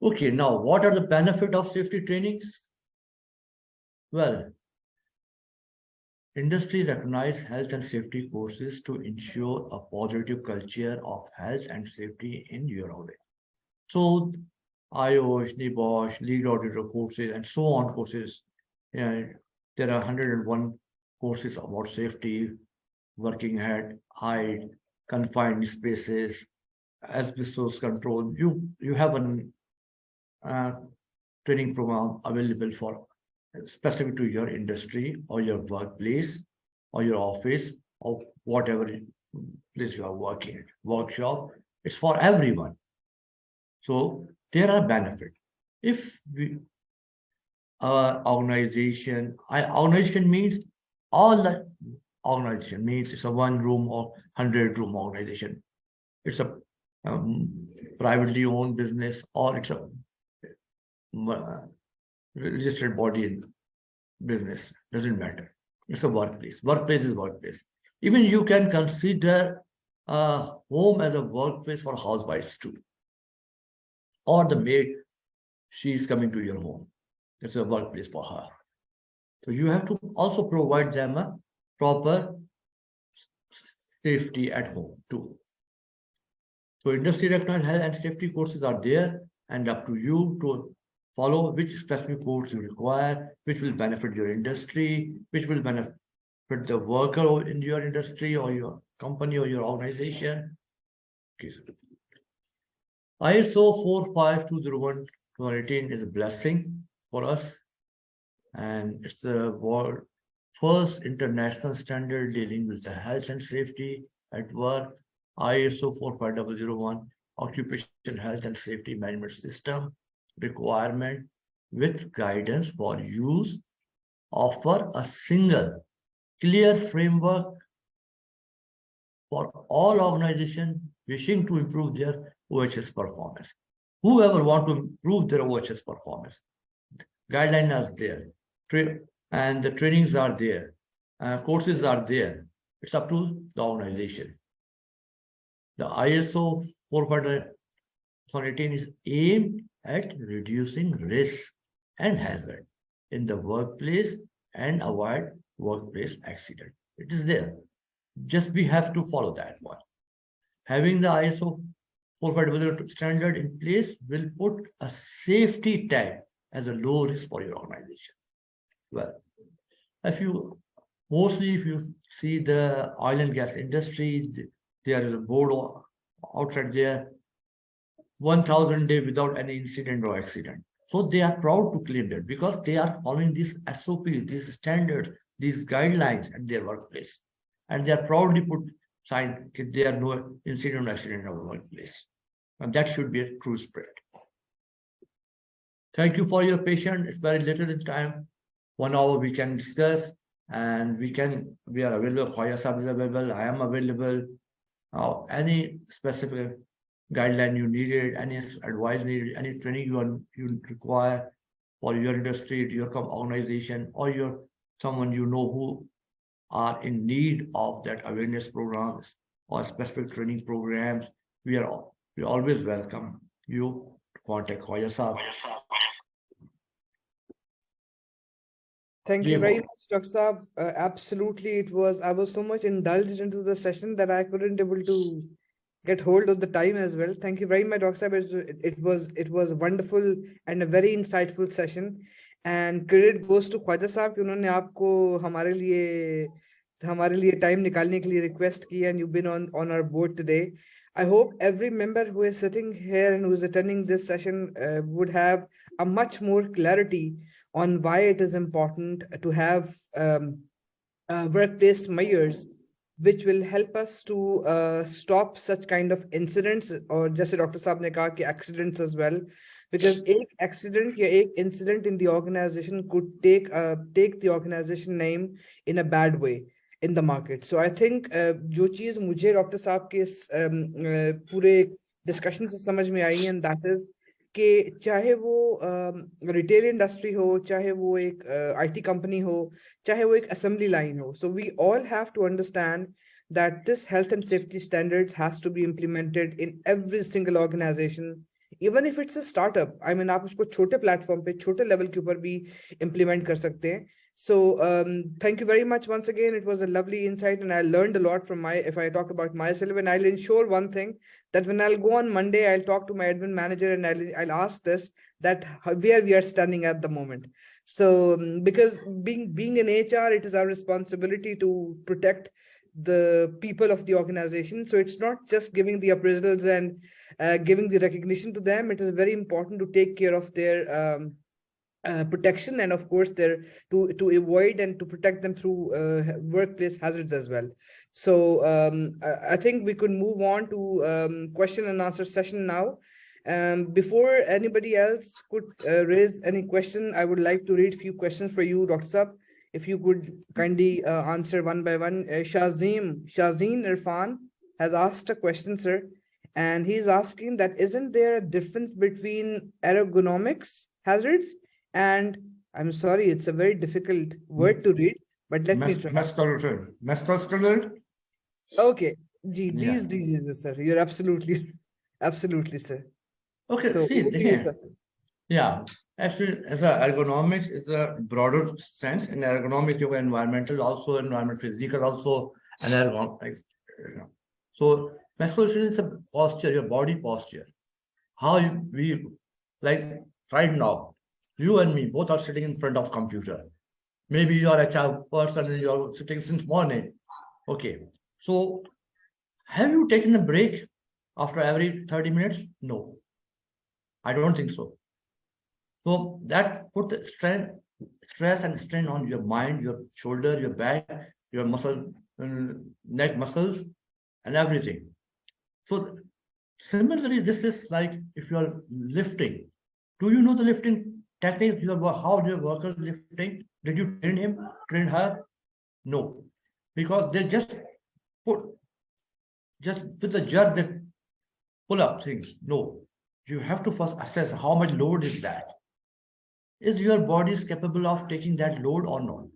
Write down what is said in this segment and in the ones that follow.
Okay, now what are the benefits of safety trainings? Well, industry recognize health and safety courses to ensure a positive culture of health and safety in your audit. So IOS, NIBOSH, lead auditor courses, and so on courses. There are 101 courses about safety, working head, height, confined spaces, asbestos control. You have a training program available for specific to your industry or your workplace or your office or whatever place you are working at, workshop. It's for everyone. So there are benefits. If our organization means all the organization means it's a 1 room or 100 room organization. It's a privately owned business or it's a registered body in business, doesn't matter. It's a workplace. Workplace is workplace. Even you can consider a home as a workplace for housewives too. Or the maid, she is coming to your home. It's a workplace for her. So you have to also provide them a proper safety at home too. So industry recognized health and safety courses are there, and up to you to follow which specific course you require, which will benefit your industry, which will benefit the worker in your industry or your company or your organization. Okay. ISO 45201/2018 is a blessing for us, and it's the world first international standard dealing with the health and safety at work. ISO 45001 Occupational Health and Safety Management System requirement with guidance for use offer a single clear framework for all organizations wishing to improve their OHS performance. Whoever want to improve their OHS performance, guidelines are there, and the trainings are there, courses are there. It's up to the organization. The ISO 45018 is aimed at reducing risk and hazard in the workplace and avoid workplace accident. It is there. Just we have to follow that one. Having the ISO 450 standard in place will put a safety tag as a low risk for your organization. Well, if you see the oil and gas industry, there is a board outside there, 1,000 days without any incident or accident. So they are proud to claim that because they are following these SOPs, these standards, these guidelines at their workplace. And they are proudly put sign if there are no incident or accident in our workplace. And that should be a true spirit. Thank you for your patience. It's very little in time. 1 hour we can discuss, and we are available. Khoya Sahib is available. I am available. Any specific guideline you needed, any advice needed, any training you require for your industry, your organization, or someone you know who are in need of that awareness programs or specific training programs, we always welcome you to contact Khoya Sahib. Thank you very much, Dr. Saab. Absolutely, I was so much indulged into the session that I couldn't able to get hold of the time as well. Thank you very much, Dr. Saab. It was a wonderful and a very insightful session. And credit goes to Khwaja Saab, उन्होंने आपको हमारे लिए time निकालने के लिए request किया, and you've been on our board today. I hope every member who is sitting here and who is attending this session would have a much more clarity on why it is important to have workplace measures which will help us to stop such kind of incidents, or just Dr. Saab ne kaha ki accidents as well, because एक accident या एक incident in the organization could take the organization name in a bad way in the market. So I think जो चीज मुझे doctor साहब के पूरे discussion से समझ में आई, and that is कि चाहे वो रिटेल इंडस्ट्री हो, चाहे वो एक आईटी कंपनी हो, चाहे वो एक असेंबली लाइन हो, so we all have to understand that this health and safety standards has to be implemented in every single organization, even if it's a startup, I mean, आप उसको छोटे platform पे, छोटे level के ऊपर भी implement कर सकते हैं. So thank you very much once again. It was a lovely insight, and I learned a lot from if I talk about myself, and I'll ensure one thing, that when I'll go on Monday, I'll talk to my admin manager and I'll ask this, that where we are standing at the moment. So because being in HR, it is our responsibility to protect the people of the organization. So it's not just giving the appraisals and giving the recognition to them. It is very important to take care of their protection, and of course to avoid and to protect them through workplace hazards as well. So I think we could move on to question and answer session now. Before anybody else could raise any question, I would like to read a few questions for you, Dr. Saab. If you could kindly answer one by one. Shazeen Irfan has asked a question, sir, and he's asking that isn't there a difference between ergonomics hazards and, I'm sorry, it's a very difficult word to read, but let me try. Musculoskeletal. Okay, Yeah. these, sir. You're absolutely, sir. Okay, So, see, over to you, sir. yeah, actually, as a ergonomics is a broader sense. In ergonomics, you have environmental, also environment physical, also an ergonomics. So, musculoskeletal is a posture, your body posture. How we, like right now, you and me both are sitting in front of computer. Maybe you are a child person and you are sitting since morning. Okay, so have you taken a break after every 30 minutes? No, I don't think so. So that put the stress and strain on your mind, your shoulder, your back, your muscle, neck muscles, and everything. So similarly, this is like if you are lifting. Do you know the lifting techniques? How do your workers lifting? Did you train him, train her? No, because they just with the jerk, they pull up things. No, you have to first assess how much load is that. Is your body is capable of taking that load or not?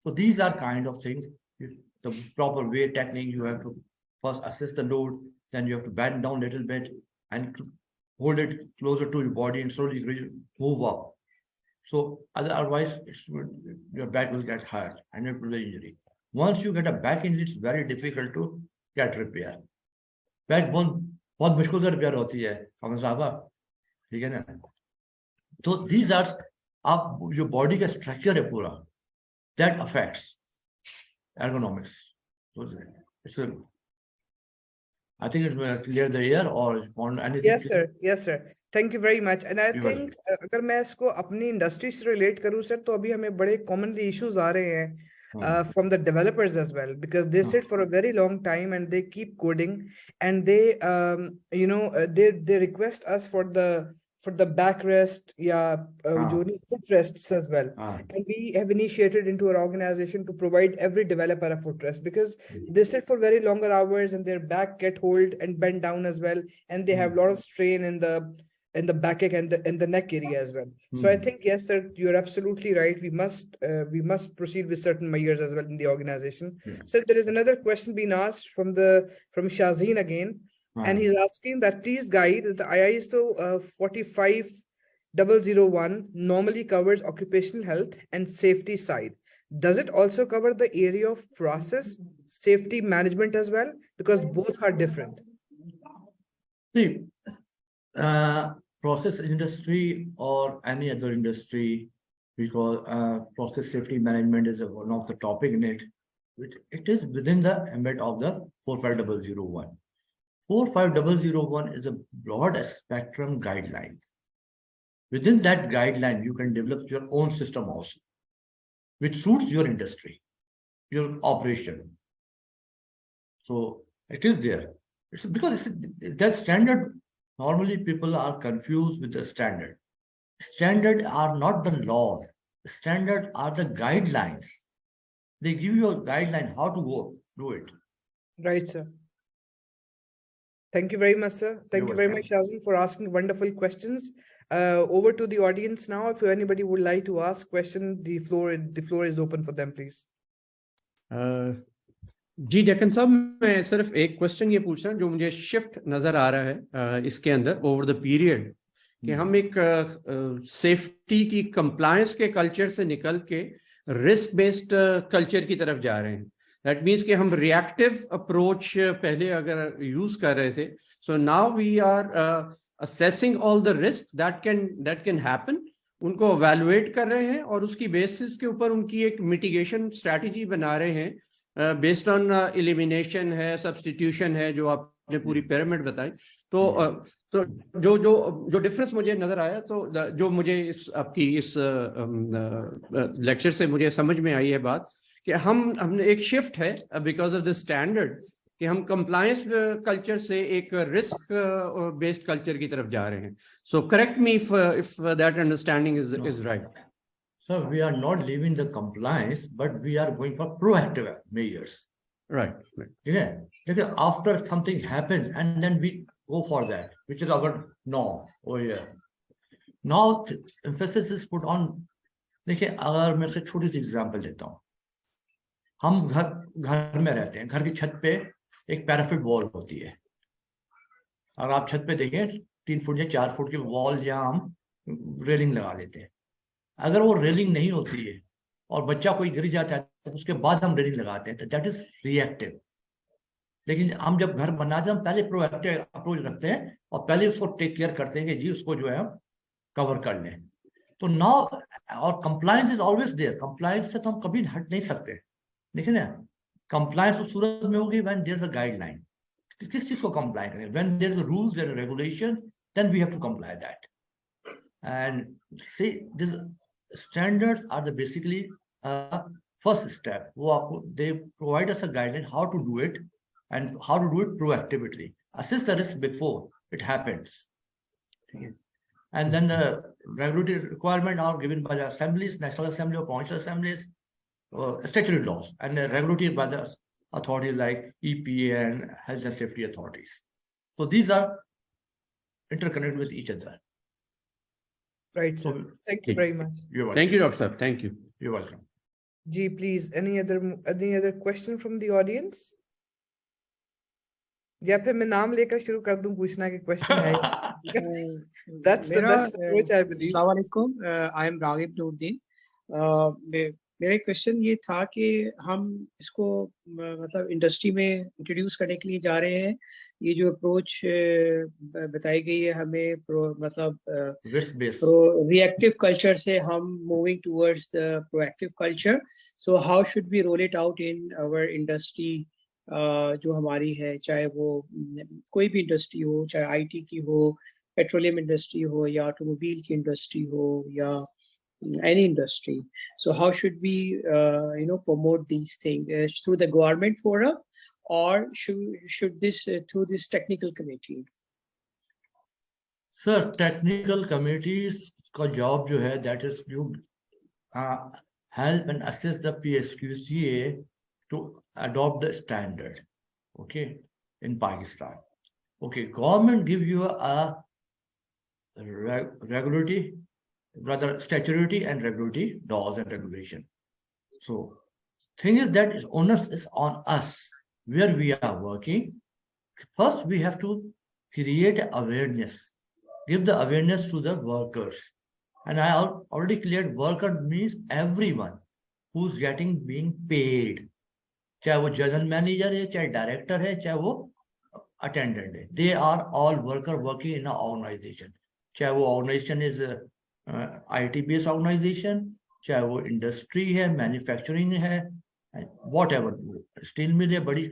So these are kind of things. The proper weight technique, you have to first assess the load, then you have to bend down a little bit and hold it closer to your body and slowly move up. So otherwise, your back will get hurt and it will be injury. Once you get a back injury, it's very difficult to get repair. Backbone बहुत मुश्किल से repair होती है, समझ साहबा, ठीक है ना? So these are आप जो body का structure है पूरा, that affects ergonomics. So it's a, I think it's clear the air or on anything. Yes, sir. Yes, sir. Thank you very much. And I think अगर मैं इसको अपनी industry से रिलेट करूं सर, तो अभी हमें बड़े commonly issues आ रहे हैं from the developers as well, because they sit for a very long time and they keep coding, and they they request us for the backrest, footrests as well. And we have initiated into our organization to provide every developer a footrest, because they sit for very longer hours and their back get hold and bend down as well, and they have a lot of strain in the backache and the neck area as well. So I think, yes, sir, you're absolutely right. We must proceed with certain measures as well in the organization. So there is another question being asked from Shazeen again. And he's asking that please guide the ISO 45001 normally covers occupational health and safety side. Does it also cover the area of process safety management as well? Because both are different. See, process industry or any other industry, because process safety management is one of the topic in it. It is within the ambit of the 45001. 45001 is a broad spectrum guideline. Within that guideline, you can develop your own system also, which suits your industry, your operation. So it is there. It's because that standard, normally people are confused with the standard. Standard are not the laws. Standard are the guidelines. They give you a guideline how to do it. Right, sir. Thank you very much, sir. Thank you very much, Shazin, for asking wonderful questions. Over to the audience now. If anybody would like to ask question, the floor is open for them, please. जी डेक्कन साहब, मैं सिर्फ एक question ये पूछ रहा हूँ जो मुझे शिफ्ट नजर आ रहा है इसके अंदर ओवर द पीरियड, कि हम एक सेफ्टी की कंप्लायंस के कल्चर से निकल के रिस्क बेस्ड कल्चर की तरफ जा रहे हैं। दैट मीन्स कि हम रिएक्टिव अप्रोच पहले अगर यूज कर रहे थे, so now we are assessing all the risk that can happen, उनको एवेलुएट कर रहे हैं और उसकी बेसिस के ऊपर उनकी एक मिटिगेशन स्ट्रैटेजी बना रहे हैं बेस्ड ऑन एलिमिनेशन है, सब्स्टिट्यूशन है, जो आपने पूरी पिरामिड बताई। तो जो जो जो डिफरेंस मुझे नजर आया, तो जो मुझे इस आपकी इस लेक्चर से मुझे समझ में आई है बात, कि हमने एक शिफ्ट है बिकॉज ऑफ द स्टैंडर्ड, कि हम कंप्लायंस कल्चर से एक रिस्क बेस्ड कल्चर की तरफ जा रहे हैं। So correct me if that understanding is right. So we are not leaving the compliance, but we are going for proactive measures. Right. Yeah. Because after something happens and then we go for that, which is our norm. Oh yeah. Now emphasis is put on. देखिए, अगर मैं से छोटी सी example देता हूँ, हम घर में रहते हैं, घर की छत पे एक पैराफिट वॉल होती है। अगर आप छत पे देखें 3 फुट या 4 फुट की वॉल, या हम रेलिंग लगा लेते हैं। अगर वो रेलिंग नहीं होती है और बच्चा कोई गिर जाता है तो उसके बाद हम रेलिंग लगाते हैं, तो दैट इज रिएक्टिव। लेकिन हम जब घर बनाते हैं, हम पहले प्रोएक्टिव अप्रोच रखते हैं और पहले उसको टेक केयर करते हैं कि जी उसको जो है हम कवर कर लें। तो नाउ और compliance is always there. Compliance से तो हम कभी हट नहीं सकते। देखिए ना, कंप्लायंस उस सूरत में होगी when there is a guideline. किस चीज को कंप्लाई करें? When there is a rules and regulation, then we have to comply that. And see this standards are the basically first step. वो आपको they provide us a guideline how to do it and how to do it proactively. Assess the risk before it happens. And then the regulatory requirement are given by the assemblies, National Assembly or provincial assemblies, statutory laws, and regulatory by the authorities like EPA and health and safety authorities. So these are interconnected with each other. Right, sir. Thank you very much. You're welcome. Thank you, Dr. Saab. Thank you. You're welcome. Ji, please, any other question from the audience? या फिर मैं नाम लेकर शुरू कर दूं पूछना कि क्वेश्चन है? That's the best approach, I believe. अस्सलाम वालेकुम, I am रागिब नूरदीन। मेरा क्वेश्चन ये था कि हम इसको मतलब इंडस्ट्री में इंट्रोड्यूस करने के लिए जा रहे हैं। ये जो अप्रोच बताई गई है हमें, मतलब रिएक्टिव कल्चर से हम moving towards the proactive culture. So how should we roll it out in our industry जो हमारी है, चाहे वो कोई भी इंडस्ट्री हो, चाहे आईटी की हो, पेट्रोलियम इंडस्ट्री हो, या ऑटोमोबाइल की इंडस्ट्री हो, या any industry. So how should we promote these things through the government forum, or should this through this technical committee? Sir, technical committees का job जो है, that is to help and assist the PSQCA to adopt the standard, okay, in Pakistan. Okay, government give you a regulatory, rather statutory and regulatory laws and regulation. So thing is that onus is on us where we are working. First we have to create awareness, give the awareness to the workers. And I already cleared, worker means everyone who's being paid, चाहे वो general manager है, चाहे director है, चाहे वो attendant है, they are all worker working in an organization. चाहे वो organization is IT based organization, चाहे वो इंडस्ट्री है, मैन्युफैक्चरिंग है, whatever, स्टील मिल है, बड़ी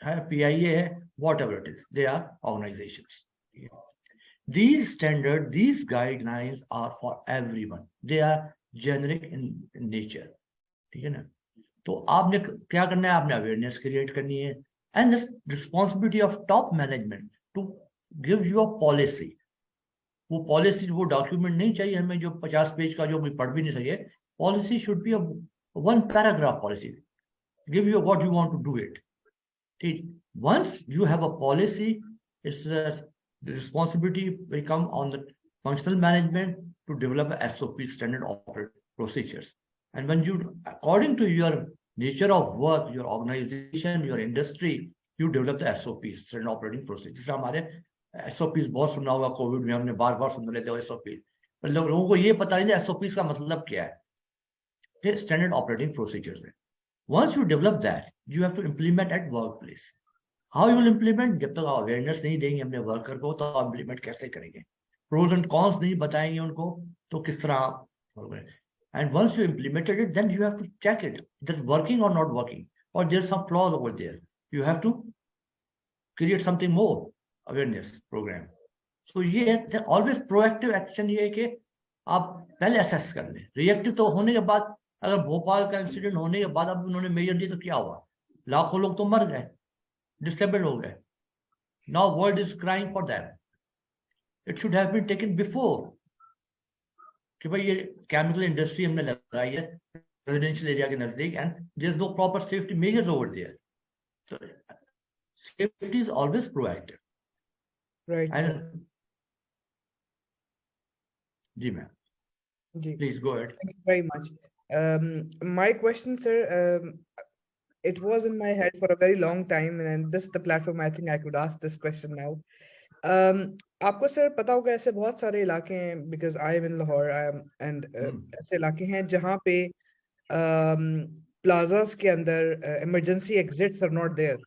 है, PIA है, whatever it is, they are organizations. These standards, these guidelines are for everyone. They are generic in nature. ठीक है ना? तो आपने क्या करना है? आपने अवेयरनेस क्रिएट करनी है, and the responsibility of top management to give you a policy. वो पॉलिसी, वो डॉक्यूमेंट नहीं चाहिए हमें जो 50 पेज का जो कोई पढ़ भी नहीं सके। Policy should be one paragraph policy, give you what you want to do it. ठीक, once you have a policy, it's the responsibility will come on the functional management to develop a SOP, standard operating procedures. And when you, according to your nature of work, your organization, your industry, you develop the SOPs, standard operating procedures. हमारे SOPs बहुत सुना होगा, Covid में हमने बार बार सुन रहे थे SOPs, पर लोगों को ये पता नहीं था SOPs का मतलब क्या है. Standard operating procedures. Once you develop that, you have to implement at workplace. How you will implement? जब तक awareness नहीं देंगे अपने वर्कर को तो implement कैसे करेंगे? Pros and cons नहीं बताएंगे उनको तो किस तरह? And once you implemented it, then you have to check it, that working or not working, or there's some flaws over there. You have to create something more awareness program. So ये always proactive action ये है कि आप पहले assess कर लें. Reactive तो होने के बाद, अगर भोपाल का इंसिडेंट होने के बाद अब उन्होंने मेजर दिया तो क्या हुआ? लाखों लोग तो मर गए, डिसेबल्ड हो गए. Now world is crying for them. It should have been taken before. कि भाई ये केमिकल इंडस्ट्री हमने लगाई है रेजिडेंशियल एरिया के नजदीक and there is no proper safety measures over there. So safety is always proactive. Right. And ji ma'am, please go ahead. Thank you very much. My question, sir, it was in my head for a very long time, and this is the platform I think I could ask this question now. आपको sir पता होगा ऐसे बहुत सारे इलाके हैं, because I am in Lahore, and ऐसे इलाके हैं जहाँ पे plazas के अंदर emergency exits are not there.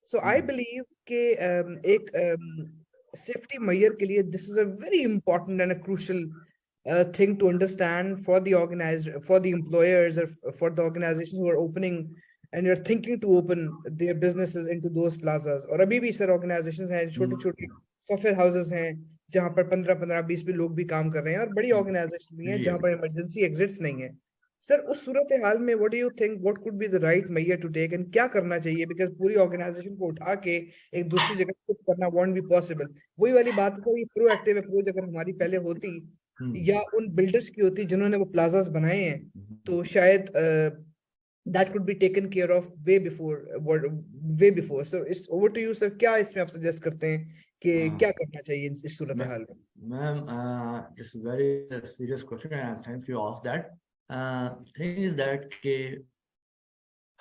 So I believe कि एक safety measure के लिए this is a very important and a crucial thing to understand for the employers or for the organizations who are opening and you're thinking to open their businesses into those plazas. और अभी भी sir organizations हैं, छोटे-छोटे software houses हैं जहाँ पर 15-20 भी लोग भी काम कर रहे हैं, और बड़ी organizations भी हैं जहाँ पर emergency exits नहीं है. सर उस सूरत हाल में what do you think what could be the right measure to take and क्या करना चाहिए? Because पूरी organization को उठा के एक दूसरी जगह शिफ्ट करना won't be possible. वही वाली बात है, ये proactive approach अगर हमारी पहले होती या उन builders की होती जिन्होंने वो plazas बनाए हैं, तो शायद that could be taken care of way before. So it's over to you, sir. क्या इसमें आप suggest करते हैं कि क्या करना चाहिए इस सूरत हाल में? Ma'am, it's a very serious question and thank you asked that. Thing is that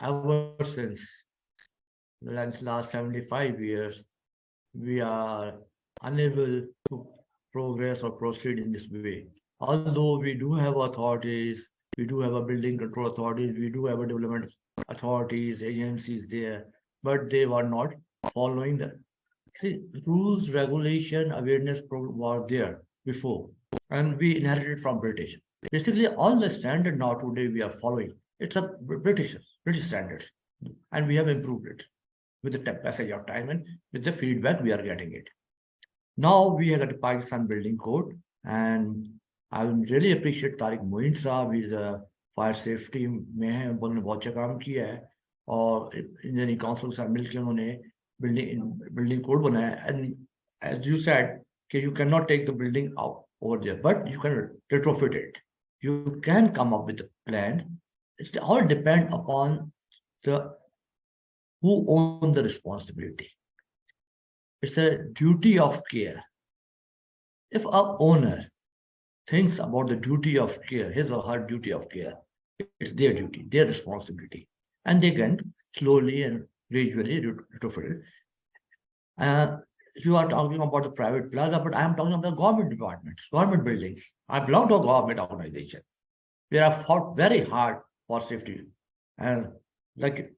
ever since the last 75 years, we are unable to progress or proceed in this way. Although we do have authorities, we do have a building control authorities, we do have a development authorities, agencies there, but they were not following the rules, regulation, awareness program were there before, and we inherited from British. Basically, all the standard now today we are following, it's a British standards, and we have improved it with the passage of time and with the feedback we are getting it. Now we have got the Pakistan Building Code, and I really appreciate Tariq Moin Saab. He's a fire safety में है, उन्होंने बहुत अच्छा काम किया है, और engineering council से मिलकर उन्होंने building code बनाया. And as you said, you cannot take the building out over there, but you can retrofit it. You can come up with a plan. It all depend upon who owns the responsibility. It's a duty of care. If our owner thinks about the duty of care, his or her duty of care, it's their duty, their responsibility, and they can slowly and gradually retrofit it. You are talking about the private plaza, but I am talking about the government departments, government buildings. I belong to a government organization. We have fought very hard for safety, and like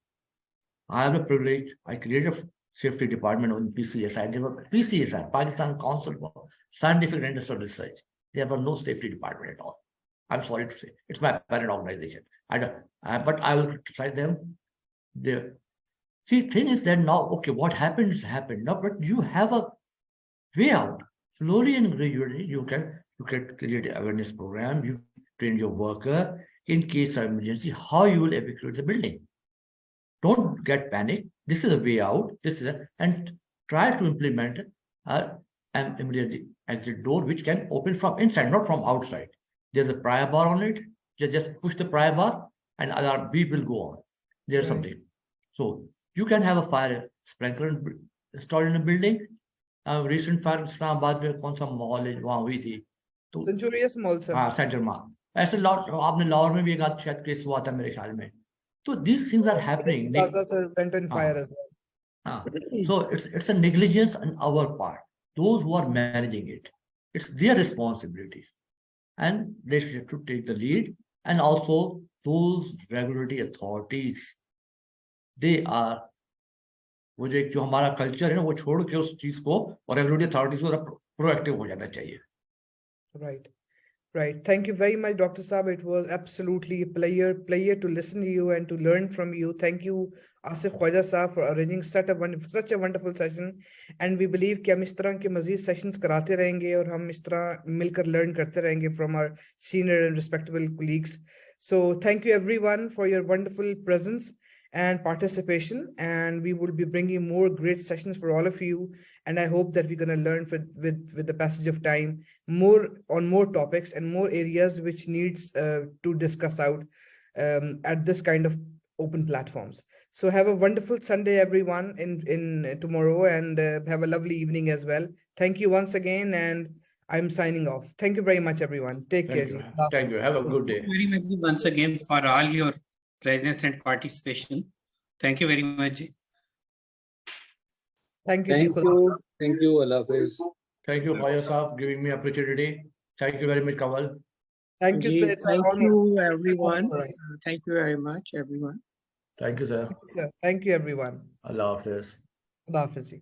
I have the privilege, I created a safety department on PCSI. They were PCSI, Pakistan Council for Scientific and Industrial Research. There was no safety department at all. I'm sorry to say, it's my parent organization. But I will criticize them. See, thing is that now, okay, what happened is happened now, but you have a way out. Slowly and gradually, you can create an awareness program. You train your worker in case of emergency, how you will evacuate the building. Don't get panic. This is a way out. And try to implement an emergency exit door which can open from inside, not from outside. There's a pry bar on it. You just push the pry bar and other beep will go on. There's something. So you can have a fire sprinkler installed in a building. Recent fire Islamabad में कौन सा mall है वहाँ हुई थी तो सेंचुरियस mall sir. हाँ centre mall ऐसे आपने लाहौर में भी एक आध शायद केस हुआ था मेरे ख्याल में. So these things are happening. Gaza, sir, went on fire as well. So it's a negligence on our part. Those who are managing it, it's their responsibility, and they should to take the lead. And also those regulatory authorities, they are वो जो हमारा culture है ना वो छोड़ के उस चीज को और रेगुलेटरी अथॉरिटीज को प्रोएक्टिव हो जाना चाहिए. Right. Right. Thank you very much, Dr. Saab. It was absolutely a pleasure to listen to you and to learn from you. Thank you, Asif Khwaja Saab, for arranging such a wonderful session. And we believe कि हम इस तरह के मज़ीद sessions कराते रहेंगे और हम इस तरह मिलकर learn करते रहेंगे from our senior and respectable colleagues. So thank you everyone for your wonderful presence and participation, and we will be bringing more great sessions for all of you, and I hope that we're going to learn with the passage of time more topics and more areas which needs to discuss out at this kind of open platforms. So have a wonderful Sunday everyone in tomorrow, and have a lovely evening as well. Thank you once again, and I'm signing off. Thank you very much everyone. Take care. Thank you. Have a good day. Thank you very much once again for all your presence and participation. Thank you very much. Thank you. Thank you, Allah Hafiz. Thank you, Khwaja Saab, giving me opportunity. Thank you very much, Kamal. Thank you, sir. Thank you, everyone. Thank you very much, everyone. Thank you, sir. Thank you, everyone. Allah Hafiz. Allah Hafiz.